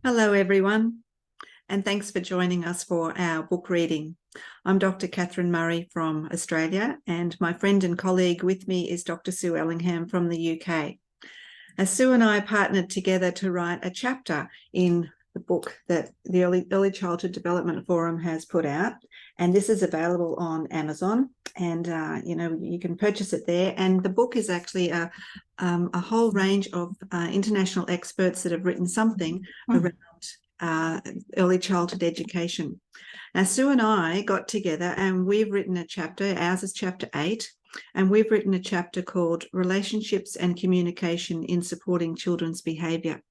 Hello, everyone, and thanks for joining us for our book reading. I'm Dr. Kathryn Murray from Australia, and my friend and colleague with me is Dr. Sue Allingham from the UK. As Sue and I partnered together to write a chapter in the book that the Early Childhood Development Forum has put out, and this is available on Amazon, and you can purchase it there. And the book is actually a whole range of international experts that have written something around early childhood education. Now, Sue and I got together and we've written a chapter. Ours is chapter 8, and we've written a chapter called Relationships and Communication in Supporting Children's Behaviour.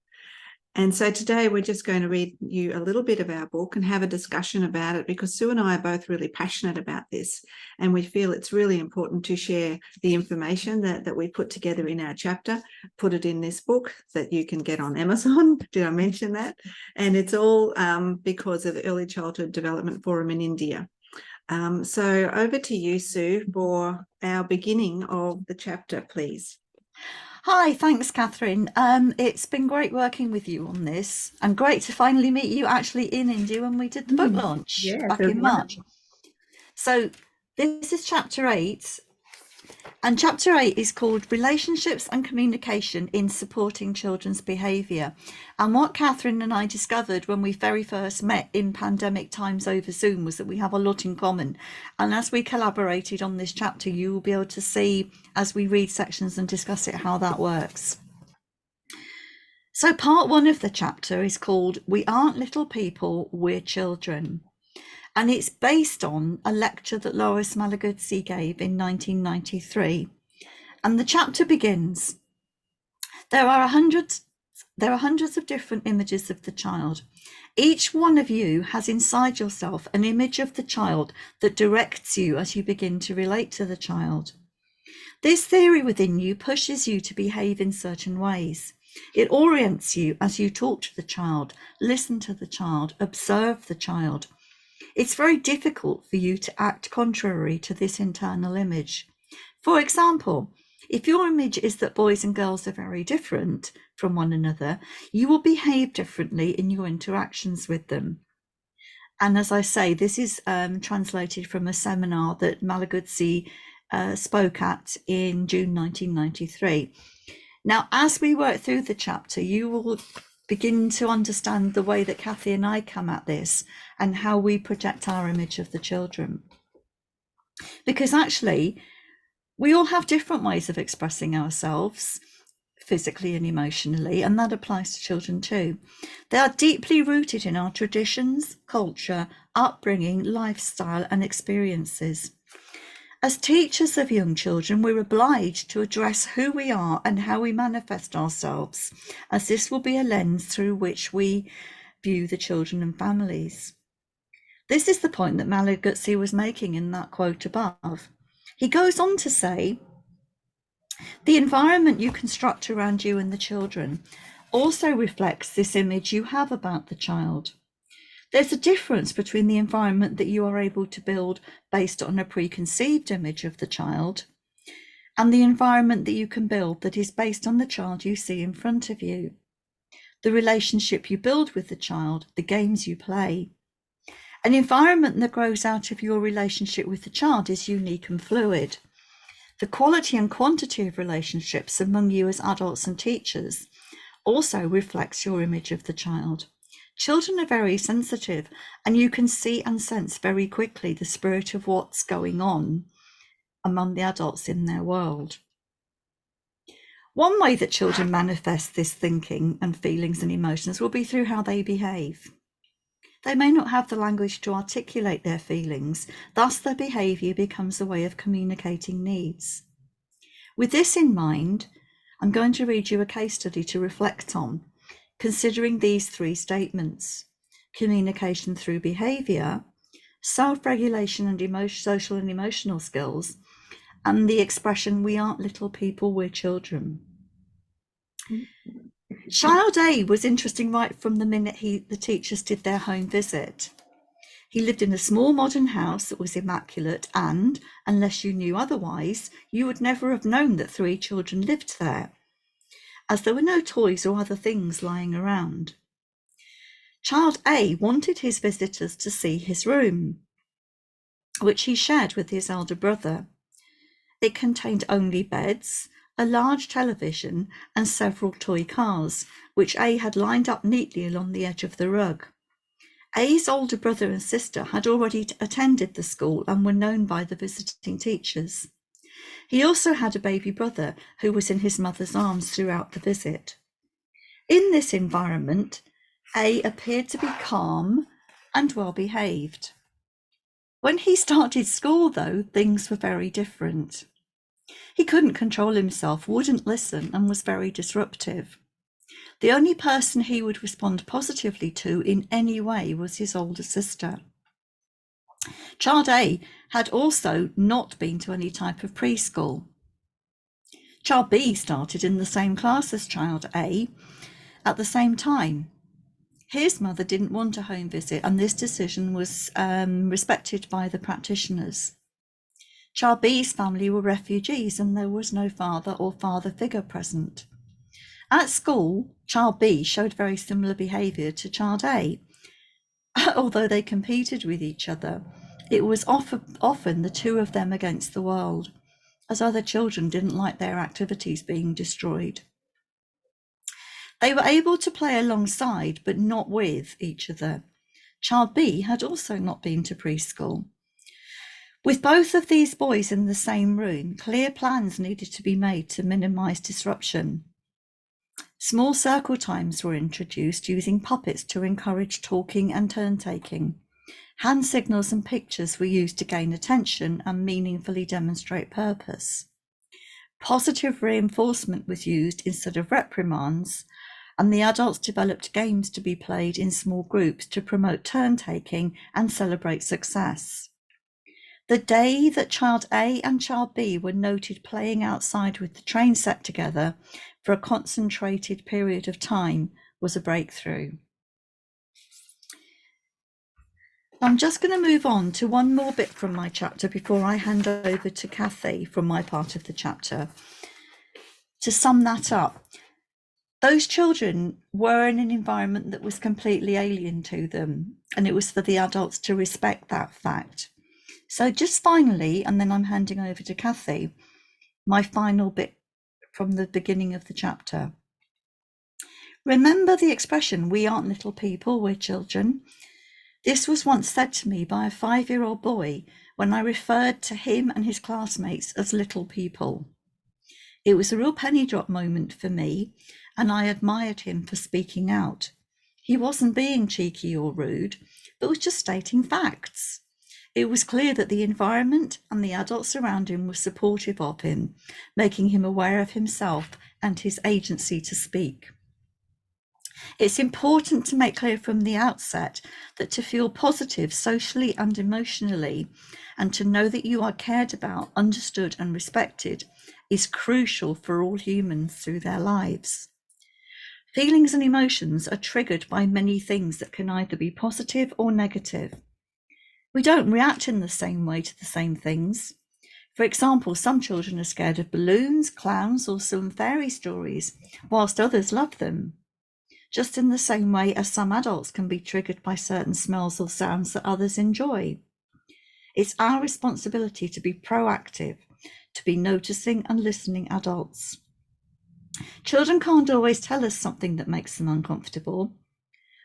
And so today we're just going to read you a little bit of our book and have a discussion about it, because Sue and I are both really passionate about this, and we feel it's really important to share the information that we put together in our chapter, put it in this book that you can get on Amazon. Did I mention that? And it's all because of the Early Childhood Development Forum in India. So over to you, Sue, for our beginning of the chapter, please. Hi, thanks, Kathryn. It's been great working with you on this, and great to finally meet you actually in India when we did the book launch back in March. So this is chapter 8, and chapter 8 is called Relationships and Communication in Supporting Children's Behaviour. And what Kathryn and I discovered when we very first met in pandemic times over Zoom was that we have a lot in common. And as we collaborated on this chapter, you will be able to see as we read sections and discuss it how that works. So part 1 of the chapter is called We Aren't Little People, We're Children. And it's based on a lecture that Lois Malaguzzi gave in 1993. And the chapter begins, there are hundreds of different images of the child. Each one of you has inside yourself an image of the child that directs you as you begin to relate to the child. This theory within you pushes you to behave in certain ways. It orients you as you talk to the child, listen to the child, observe the child. It's very difficult for you to act contrary to this internal image. For example, if your image is that boys and girls are very different from one another, you will behave differently in your interactions with them. And as I say, this is translated from a seminar that Malaguzzi spoke at in June 1993. Now, as we work through the chapter, you will begin to understand the way that Kathy and I come at this and how we project our image of the children. Because actually, we all have different ways of expressing ourselves, physically and emotionally, and that applies to children too. They are deeply rooted in our traditions, culture, upbringing, lifestyle, and experiences. As teachers of young children, we're obliged to address who we are and how we manifest ourselves, as this will be a lens through which we view the children and families. This is the point that Malaguzzi was making in that quote above. He goes on to say, the environment you construct around you and the children also reflects this image you have about the child. There's a difference between the environment that you are able to build based on a preconceived image of the child and the environment that you can build that is based on the child you see in front of you. The relationship you build with the child, the games you play. An environment that grows out of your relationship with the child is unique and fluid. The quality and quantity of relationships among you as adults and teachers also reflects your image of the child. Children are very sensitive, and you can see and sense very quickly the spirit of what's going on among the adults in their world. One way that children manifest this thinking and feelings and emotions will be through how they behave. They may not have the language to articulate their feelings, thus their behaviour becomes a way of communicating needs. With this in mind, I'm going to read you a case study to reflect on, considering these 3 statements: communication through behaviour, self-regulation and social and emotional skills, and the expression, we aren't little people, we're children. Child A was interesting right from the minute the teachers did their home visit. He lived in a small modern house that was immaculate, and, unless you knew otherwise, you would never have known that 3 children lived there, as there were no toys or other things lying around. Child A wanted his visitors to see his room, which he shared with his elder brother. It contained only beds, a large television, and several toy cars, which A had lined up neatly along the edge of the rug. A's older brother and sister had already attended the school and were known by the visiting teachers. He also had a baby brother who was in his mother's arms throughout the visit. In this environment, A appeared to be calm and well behaved. When he started school, though, things were very different. He couldn't control himself, wouldn't listen, and was very disruptive. The only person he would respond positively to in any way was his older sister. Child A had also not been to any type of preschool. Child B started in the same class as Child A at the same time. His mother didn't want a home visit, and this decision was respected by the practitioners. Child B's family were refugees, and there was no father or father figure present. At school, Child B showed very similar behaviour to Child A. Although they competed with each other, it was often the two of them against the world, as other children didn't like their activities being destroyed. They were able to play alongside, but not with each other. Child B had also not been to preschool. With both of these boys in the same room, clear plans needed to be made to minimise disruption. Small circle times were introduced using puppets to encourage talking and turn-taking. Hand signals and pictures were used to gain attention and meaningfully demonstrate purpose. Positive reinforcement was used instead of reprimands, and the adults developed games to be played in small groups to promote turn-taking and celebrate success. The day that Child A and Child B were noted playing outside with the train set together for a concentrated period of time was a breakthrough. I'm just going to move on to one more bit from my chapter before I hand over to Kathy from my part of the chapter. To sum that up, those children were in an environment that was completely alien to them, and it was for the adults to respect that fact. So just finally, and then I'm handing over to Kathy, my final bit from the beginning of the chapter. Remember the expression, "We aren't little people, we're children." This was once said to me by a 5-year-old boy when I referred to him and his classmates as little people. It was a real penny drop moment for me, and I admired him for speaking out. He wasn't being cheeky or rude, but was just stating facts. It was clear that the environment and the adults around him were supportive of him, making him aware of himself and his agency to speak. It's important to make clear from the outset that to feel positive socially and emotionally, and to know that you are cared about, understood and respected, is crucial for all humans through their lives. Feelings and emotions are triggered by many things that can either be positive or negative. We don't react in the same way to the same things. For example, some children are scared of balloons, clowns, or some fairy stories, whilst others love them. Just in the same way as some adults can be triggered by certain smells or sounds that others enjoy. It's our responsibility to be proactive, to be noticing and listening adults. Children can't always tell us something that makes them uncomfortable.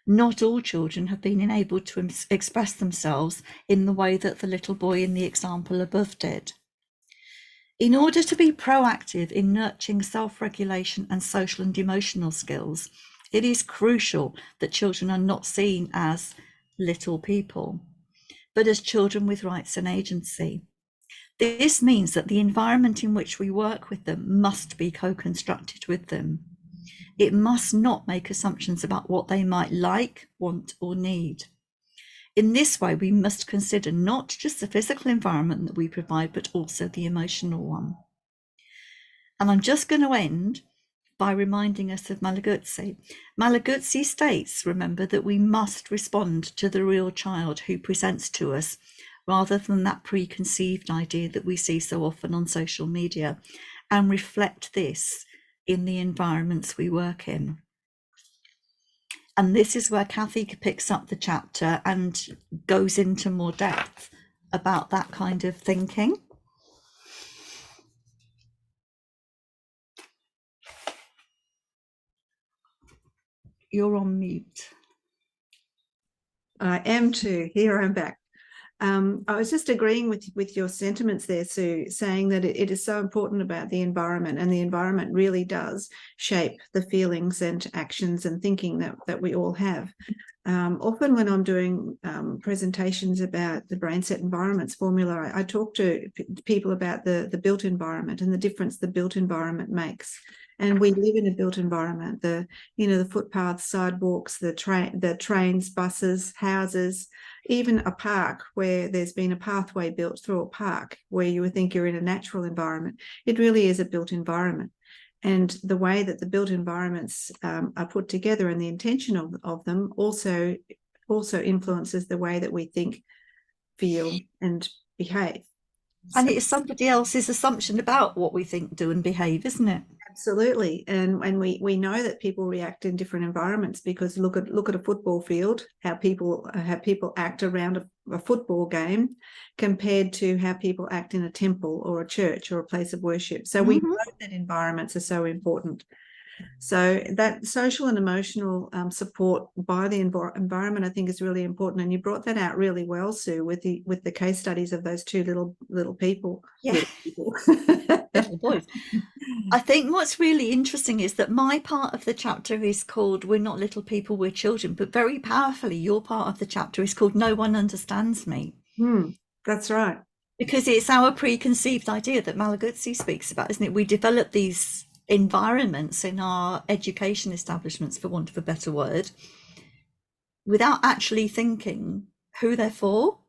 Not all children have been enabled to express themselves in the way that the little boy in the example above did. In order to be proactive in nurturing self-regulation and social and emotional skills, it is crucial that children are not seen as little people, but as children with rights and agency. This means that the environment in which we work with them must be co-constructed with them. It must not make assumptions about what they might like, want, or need. In this way, we must consider not just the physical environment that we provide, but also the emotional one. And I'm just going to end by reminding us of Malaguzzi. Malaguzzi states, remember, that we must respond to the real child who presents to us, rather than that preconceived idea that we see so often on social media, and reflect this in the environments we work in. And this is where Kathy picks up the chapter and goes into more depth about that kind of thinking. You're on mute. I am too. Here I'm back. I was just agreeing with your sentiments there, Sue, saying that it is so important about the environment, and the environment really does shape the feelings and actions and thinking that we all have. Often when I'm doing presentations about the brain set environments formula, I talk to people about the built environment and the difference the built environment makes. And we live in a built environment, the footpaths, sidewalks, the trains, buses, houses, even a park where there's been a pathway built through a park where you would think you're in a natural environment. It really is a built environment. And the way that the built environments are put together and the intention of them also influences the way that we think, feel, and behave. And it's somebody else's assumption about what we think, do, and behave, isn't it? Absolutely. And we know that people react in different environments, because look at a football field, how people act around a football game compared to how people act in a temple or a church or a place of worship. So we know that environments are so important. So that social and emotional support by the environment, I think, is really important. And you brought that out really well, Sue, with the case studies of those two little people. Yeah. Little boys. I think what's really interesting is that my part of the chapter is called "We're not little people, we're children," but very powerfully, your part of the chapter is called "No One Understands Me." That's right. Because it's our preconceived idea that Malaguzzi speaks about, isn't it? We develop these environments in our education establishments, for want of a better word, without actually thinking who they're for.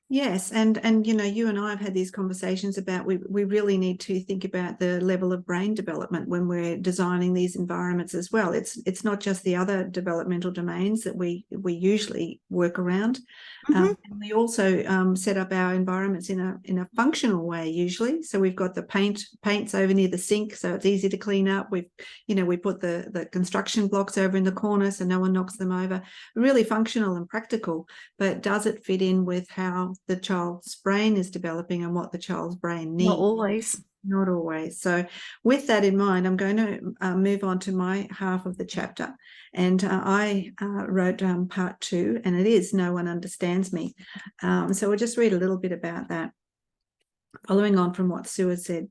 Yes, and you and I have had these conversations about we really need to think about the level of brain development when we're designing these environments as well. It's not just the other developmental domains that we usually work around. And we also set up our environments in a functional way usually. So we've got the paints over near the sink, so it's easy to clean up. We put the construction blocks over in the corner so no one knocks them over. Really functional and practical, but does it fit in with how the child's brain is developing and what the child's brain needs? Not always. Not always. So with that in mind, I'm going to move on to my half of the chapter. And I wrote part 2, and it is "No One Understands Me." So we'll just read a little bit about that, following on from what Sue has said.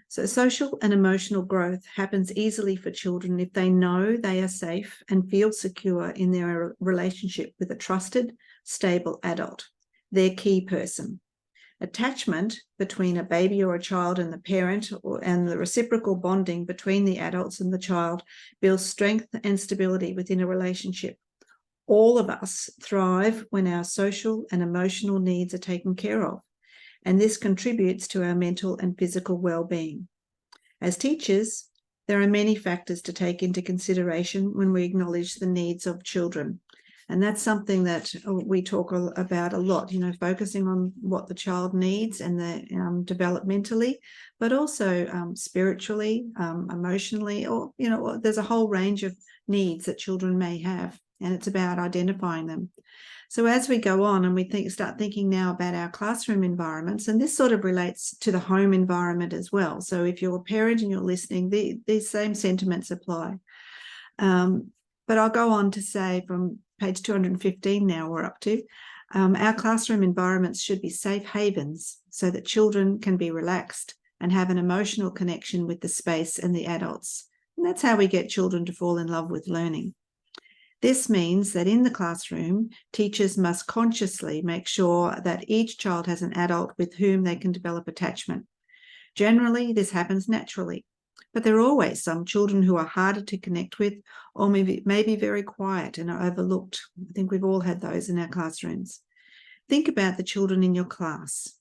So social and emotional growth happens easily for children if they know they are safe and feel secure in their relationship with a trusted, stable adult, their key person. Attachment between a baby or a child and the parent, and the reciprocal bonding between the adults and the child, builds strength and stability within a relationship. All of us thrive when our social and emotional needs are taken care of, and this contributes to our mental and physical well-being. As teachers, there are many factors to take into consideration when we acknowledge the needs of children. And that's something that we talk about a lot, focusing on what the child needs and developmentally, but also spiritually, emotionally, or, there's a whole range of needs that children may have, and it's about identifying them. So as we go on and we start thinking now about our classroom environments, and this sort of relates to the home environment as well. So if you're a parent and you're listening, these same sentiments apply. But I'll go on to say from page 215 now we're up to, our classroom environments should be safe havens so that children can be relaxed and have an emotional connection with the space and the adults. And that's how we get children to fall in love with learning. This means that in the classroom, teachers must consciously make sure that each child has an adult with whom they can develop attachment. Generally, this happens naturally, but there are always some children who are harder to connect with, or maybe very quiet and are overlooked. I think we've all had those in our classrooms. Think about the children in your class.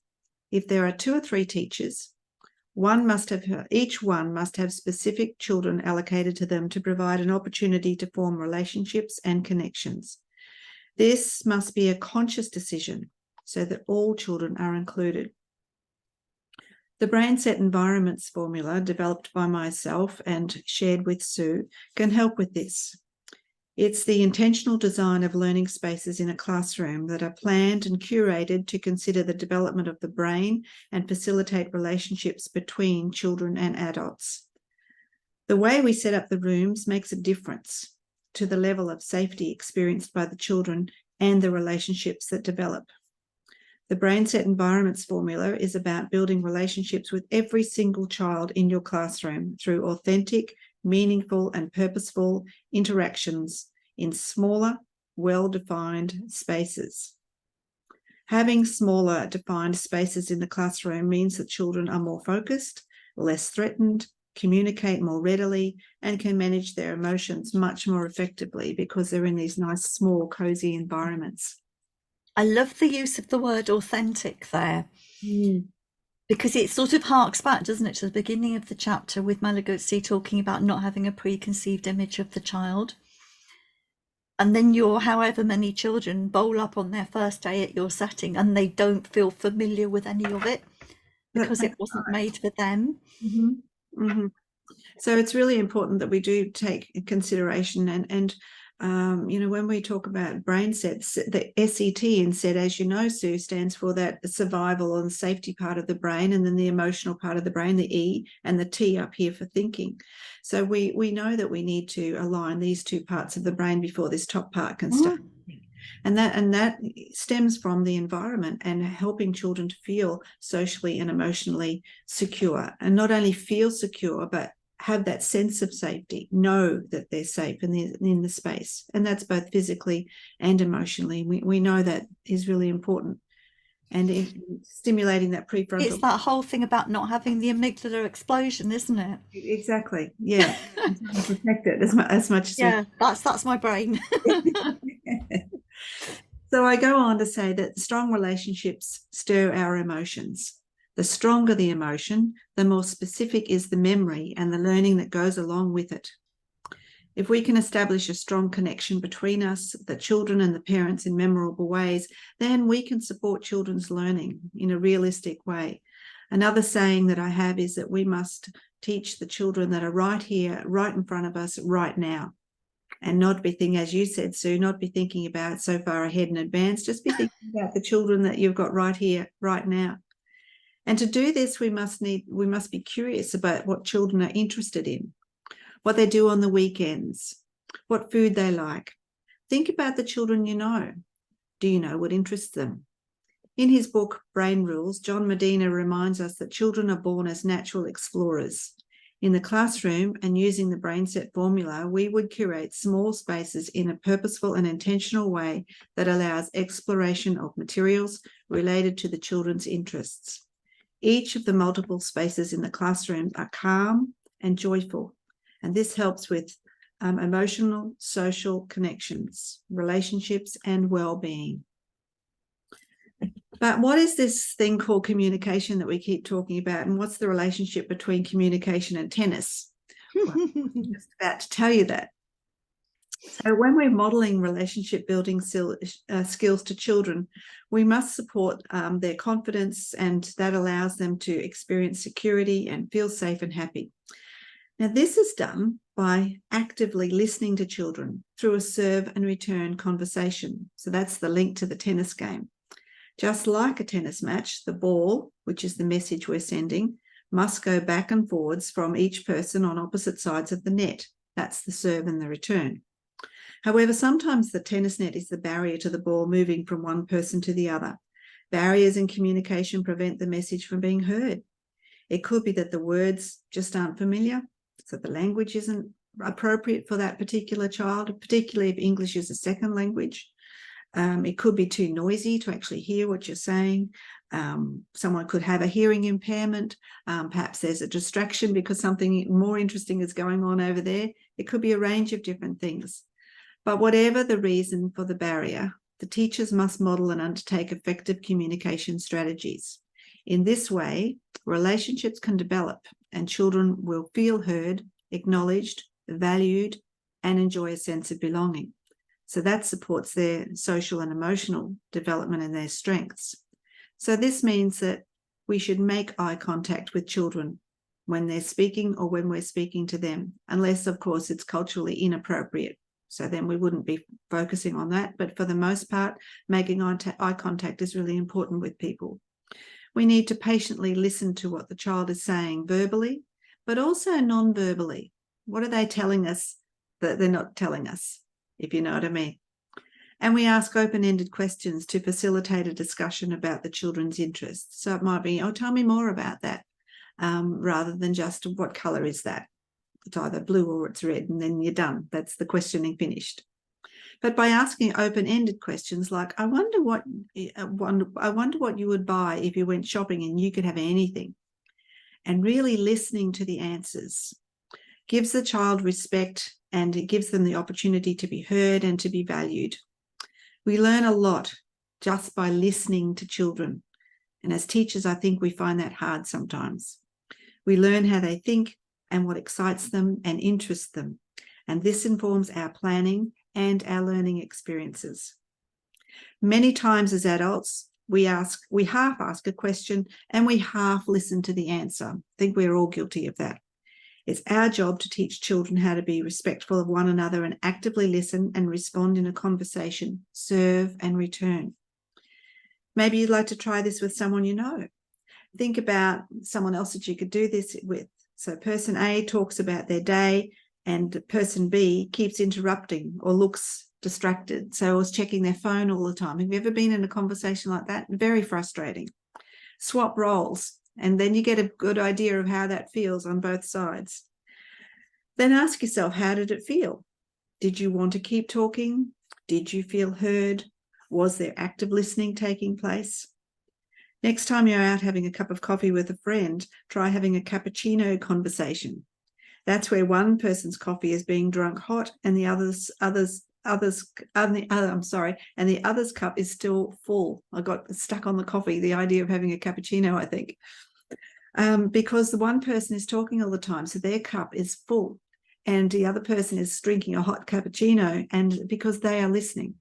If there are 2 or 3 teachers, each one must have specific children allocated to them to provide an opportunity to form relationships and connections. This must be a conscious decision so that all children are included. The Brain Set Environments formula, developed by myself and shared with Sue, can help with this. It's the intentional design of learning spaces in a classroom that are planned and curated to consider the development of the brain and facilitate relationships between children and adults. The way we set up the rooms makes a difference to the level of safety experienced by the children and the relationships that develop. The BrainSet Environments formula is about building relationships with every single child in your classroom through authentic, meaningful, and purposeful interactions in smaller, well-defined spaces. Having smaller, defined spaces in the classroom means that children are more focused, less threatened, communicate more readily, and can manage their emotions much more effectively because they're in these nice, small, cozy environments. I love the use of the word authentic there, because it sort of harks back, doesn't it, to the beginning of the chapter with Malaguzzi talking about not having a preconceived image of the child. And then however many children bowl up on their first day at your setting and they don't feel familiar with any of it because it wasn't made for them. So it's really important that we do take consideration and when we talk about BrainSet, the SET in SET, as you know, Sue, stands for that survival and safety part of the brain, and then the emotional part of the brain, the E, and the T up here for thinking. So we know that we need to align these two parts of the brain before this top part can start. And that stems from the environment and helping children to feel socially and emotionally secure, and not only feel secure, but have that sense of safety, know that they're safe in the space. And that's both physically and emotionally. We know that is really important. And stimulating that prefrontal. It's that whole thing about not having the amygdala explosion, isn't it? Exactly. Yeah. Protect it as much as that's my brain. So I go on to say that strong relationships stir our emotions. The stronger the emotion, the more specific is the memory and the learning that goes along with it. If we can establish a strong connection between us, the children and the parents in memorable ways, then we can support children's learning in a realistic way. Another saying that I have is that we must teach the children that are right here, right in front of us, right now. And not be thinking, as you said, Sue, not be thinking about so far ahead in advance, just be thinking about the children that you've got right here, right now. And to do this, we must be curious about what children are interested in, what they do on the weekends, what food they like. Think about the children you know. Do you know what interests them? In his book, Brain Rules, John Medina reminds us that children are born as natural explorers. In the classroom and using the BrainSet formula, we would curate small spaces in a purposeful and intentional way that allows exploration of materials related to the children's interests. Each of the multiple spaces in the classroom are calm and joyful, and this helps with emotional, social connections, relationships, and well-being. But what is this thing called communication that we keep talking about, and what's the relationship between communication and tennis? Well, I'm just about to tell you that. So when we're modeling relationship building skills to children, we must support their confidence, and that allows them to experience security and feel safe and happy. Now, this is done by actively listening to children through a serve and return conversation. So that's the link to the tennis game. Just like a tennis match, the ball, which is the message we're sending, must go back and forwards from each person on opposite sides of the net. That's the serve and the return. However, sometimes the tennis net is the barrier to the ball moving from one person to the other. Barriers in communication prevent the message from being heard. It could be that the words just aren't familiar, so the language isn't appropriate for that particular child, particularly if English is a second language. It could be too noisy to actually hear what you're saying. Someone could have a hearing impairment. Perhaps there's a distraction because something more interesting is going on over there. It could be a range of different things. But whatever the reason for the barrier, the teachers must model and undertake effective communication strategies. In this way, relationships can develop and children will feel heard, acknowledged, valued, and enjoy a sense of belonging. So that supports their social and emotional development and their strengths. So this means that we should make eye contact with children when they're speaking or when we're speaking to them, unless, of course, it's culturally inappropriate. So then we wouldn't be focusing on that. But for the most part, making eye contact is really important with people. We need to patiently listen to what the child is saying verbally, but also non-verbally. What are they telling us that they're not telling us, if you know what I mean? And we ask open-ended questions to facilitate a discussion about the children's interests. So it might be, oh, tell me more about that, rather than just what colour is that? It's either blue or it's red, and then you're done. That's the questioning finished. But by asking open-ended questions like, I wonder what you would buy if you went shopping and you could have anything, and really listening to the answers, gives the child respect, and it gives them the opportunity to be heard and to be valued. We learn a lot just by listening to children. And as teachers, I think we find that hard sometimes. We learn how they think and what excites them and interests them. And this informs our planning and our learning experiences. Many times as adults, we half ask a question and we half listen to the answer. I think we're all guilty of that. It's our job to teach children how to be respectful of one another and actively listen and respond in a conversation, serve and return. Maybe you'd like to try this with someone you know. Think about someone else that you could do this with. So person A talks about their day and person B keeps interrupting or looks distracted. So is checking their phone all the time. Have you ever been in a conversation like that? Very frustrating. Swap roles. And then you get a good idea of how that feels on both sides. Then ask yourself, how did it feel? Did you want to keep talking? Did you feel heard? Was there active listening taking place? Next time you're out having a cup of coffee with a friend, try having a cappuccino conversation. That's where one person's coffee is being drunk hot and the other's cup is still full. I got stuck on the coffee, the idea of having a cappuccino, I think. Because the one person is talking all the time, so their cup is full, and the other person is drinking a hot cappuccino, and because they are listening.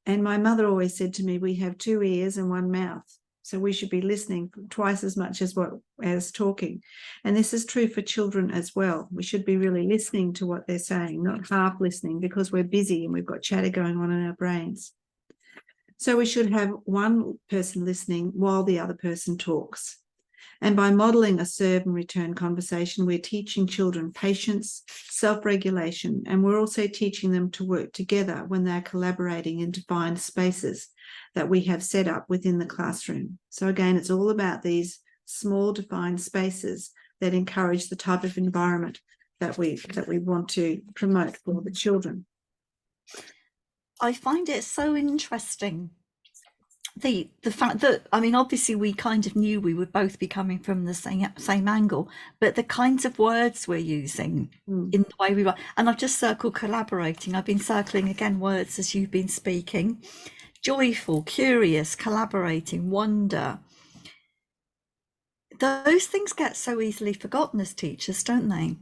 And my mother always said to me, we have 2 ears and 1 mouth, so we should be listening twice as much as talking. And this is true for children as well. We should be really listening to what they're saying, not half listening, because we're busy and we've got chatter going on in our brains. So we should have one person listening while the other person talks. And by modelling a serve and return conversation, we're teaching children patience, self-regulation, and we're also teaching them to work together when they're collaborating in defined spaces that we have set up within the classroom. So again, it's all about these small defined spaces that encourage the type of environment that we want to promote for the children. I find it so interesting. The fact that, I mean, obviously we kind of knew we would both be coming from the same angle, but the kinds of words we're using in the way we were, and I've just circled collaborating. I've been circling again words as you've been speaking. Joyful, curious, collaborating, wonder. Those things get so easily forgotten as teachers, don't they?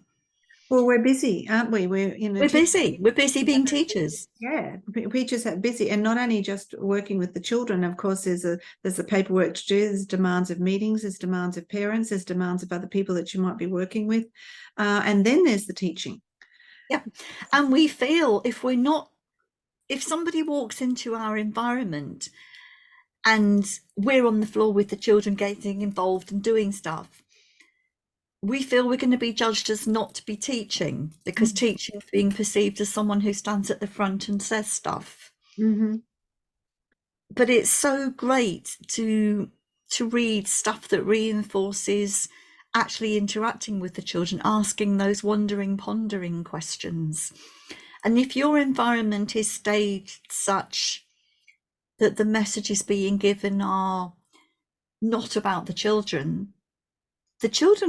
Well, we're busy, aren't we? We're busy. We're busy being teachers. Yeah, teachers are busy, and not only just working with the children. Of course, there's the paperwork to do. There's demands of meetings. There's demands of parents. There's demands of other people that you might be working with, and then there's the teaching. Yeah, and we feel if somebody walks into our environment and we're on the floor with the children getting involved and doing stuff, we feel we're going to be judged as not to be teaching, because teaching is being perceived as someone who stands at the front and says stuff. But it's so great to read stuff that reinforces actually interacting with the children, asking those wondering, pondering questions. And if your environment is staged such that the messages being given are not about the children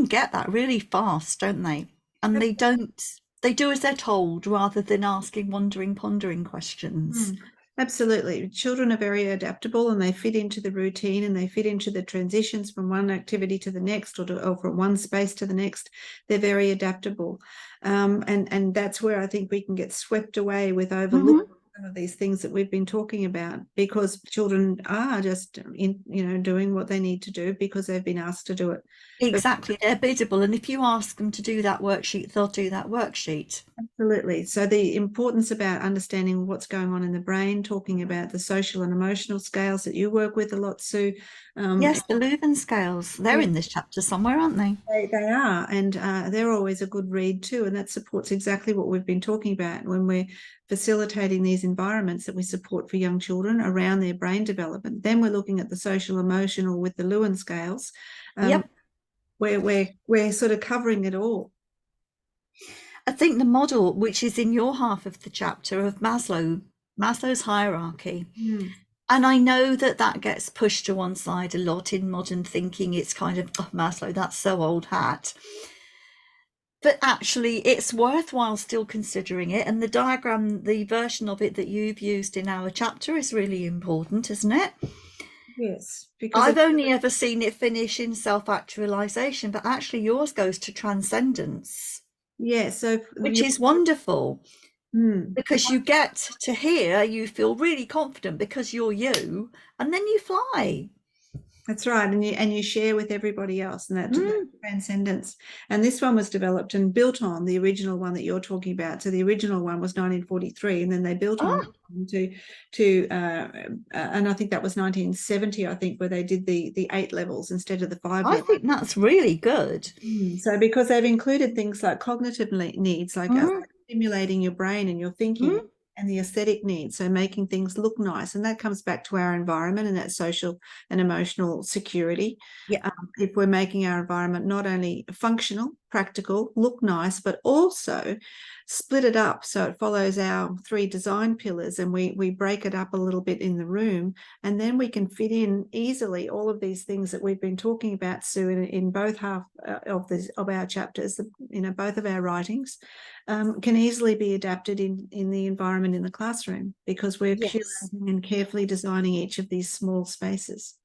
get that really fast, don't they? And they do as they're told rather than asking wondering, pondering questions. Absolutely. Children are very adaptable, and they fit into the routine, and they fit into the transitions from one activity to the next, or from one space to the next. They're very adaptable. And that's where I think we can get swept away with overlooking some of these things that we've been talking about, because children are just doing what they need to do because they've been asked to do it. Exactly, they're biddable, and if you ask them to do that worksheet, they'll do that worksheet. Absolutely. So the importance about understanding what's going on in the brain, talking about the social and emotional scales that you work with a lot, Sue. Yes, the Leuven scales, they're in this chapter somewhere, aren't they? They are, and they're always a good read too, and that supports exactly what we've been talking about when we're facilitating these environments that we support for young children around their brain development. Then we're looking at the social emotional with the Leuven scales. Yep. We're sort of covering it all. I think the model, which is in your half of the chapter, of Maslow's hierarchy, and I know that gets pushed to one side a lot in modern thinking. It's kind of, oh, Maslow, that's so old hat. But actually, it's worthwhile still considering it. And the diagram, the version of it that you've used in our chapter is really important, isn't it? Yes, because I've only ever seen it finish in self-actualization, but actually yours goes to transcendence. Yeah, so which is wonderful, because you get to hear, you feel really confident because you're you, and then you fly. That's right, and you share with everybody else, and that transcendence. And this one was developed and built on the original one that you're talking about. So the original one was 1943, and then they built on to and I think that was 1970. I think where they did the 8 levels instead of the 5 levels. I think that's really good. So because they've included things like cognitive needs, like stimulating your brain and your thinking. And the aesthetic needs, so making things look nice, and that comes back to our environment and that social and emotional security. If we're making our environment not only functional, practical, look nice, but also split it up so it follows our 3 design pillars, and we break it up a little bit in the room, and then we can fit in easily all of these things that we've been talking about, Sue, in both half of our chapters, both of our writings, can easily be adapted in the environment in the classroom, because we're curating and carefully designing each of these small spaces.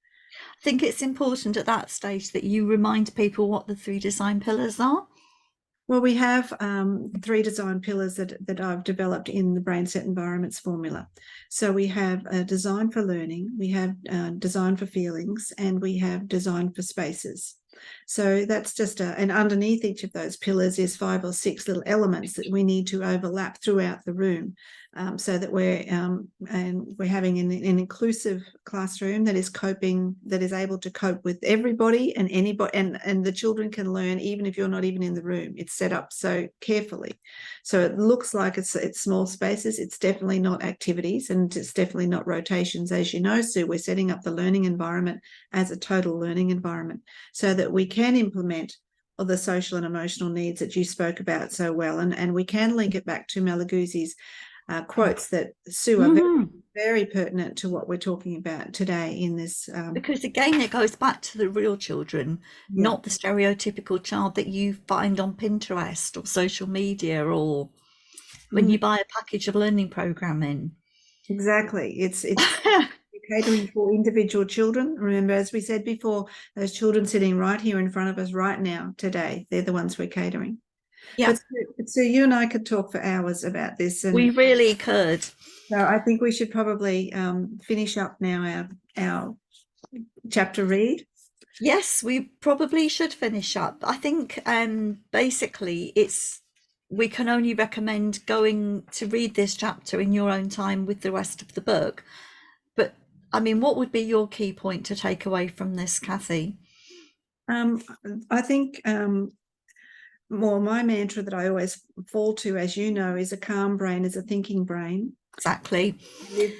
I think it's important at that stage that you remind people what the 3 design pillars are. Well, we have 3 design pillars that I've developed in the Brain Set Environments formula. So we have a design for learning, we have design for feelings, and we have design for spaces. So that's just and underneath each of those pillars is 5 or 6 little elements that we need to overlap throughout the room, so that we're having an inclusive classroom that is able to cope with everybody and anybody, and the children can learn even if you're not even in the room. It's set up so carefully, so it looks like it's small spaces. It's definitely not activities, and it's definitely not rotations. As you know, Sue, we're setting up the learning environment as a total learning environment, so that we can implement the social and emotional needs that you spoke about so well, and we can link it back to Malaguzzi's quotes that, Sue, are very, very pertinent to what we're talking about today in this. Because again, it goes back to the real children, not the stereotypical child that you find on Pinterest or social media, or when you buy a package of learning programming. Exactly. It's catering for individual children. Remember, as we said before, those children sitting right here in front of us right now today, they're the ones we're catering. Yeah. But so you and I could talk for hours about this. And we really could. So I think we should probably finish up now our chapter read. Yes, we probably should finish up. I think basically we can only recommend going to read this chapter in your own time with the rest of the book. But I mean, what would be your key point to take away from this, Kathy? I think my mantra that I always fall to, as you know, is a calm brain is a thinking brain. Exactly.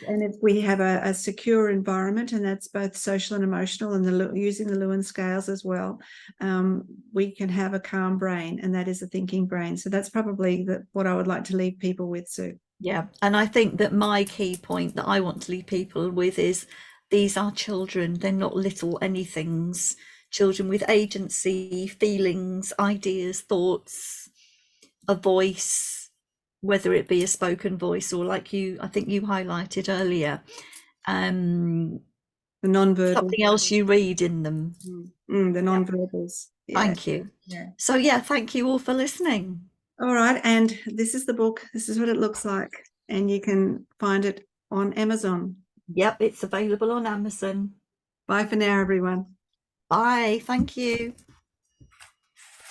And if we have a secure environment, and that's both social and emotional, and using the Leuven scales as well, we can have a calm brain, and that is a thinking brain. So that's probably what I would like to leave people with, Sue. Yeah, and I think that my key point that I want to leave people with is these are children. They're not little anythings. Children with agency, feelings, ideas, thoughts, a voice, whether it be a spoken voice or, like I think you highlighted earlier, the non-verbal, something else you read in them. The non-verbals. Yeah. Thank you. Yeah. So thank you all for listening. All right, and this is the book. This is what it looks like. and you can find it on Amazon. Yep, it's available on Amazon. Bye for now, everyone. Bye. Thank you.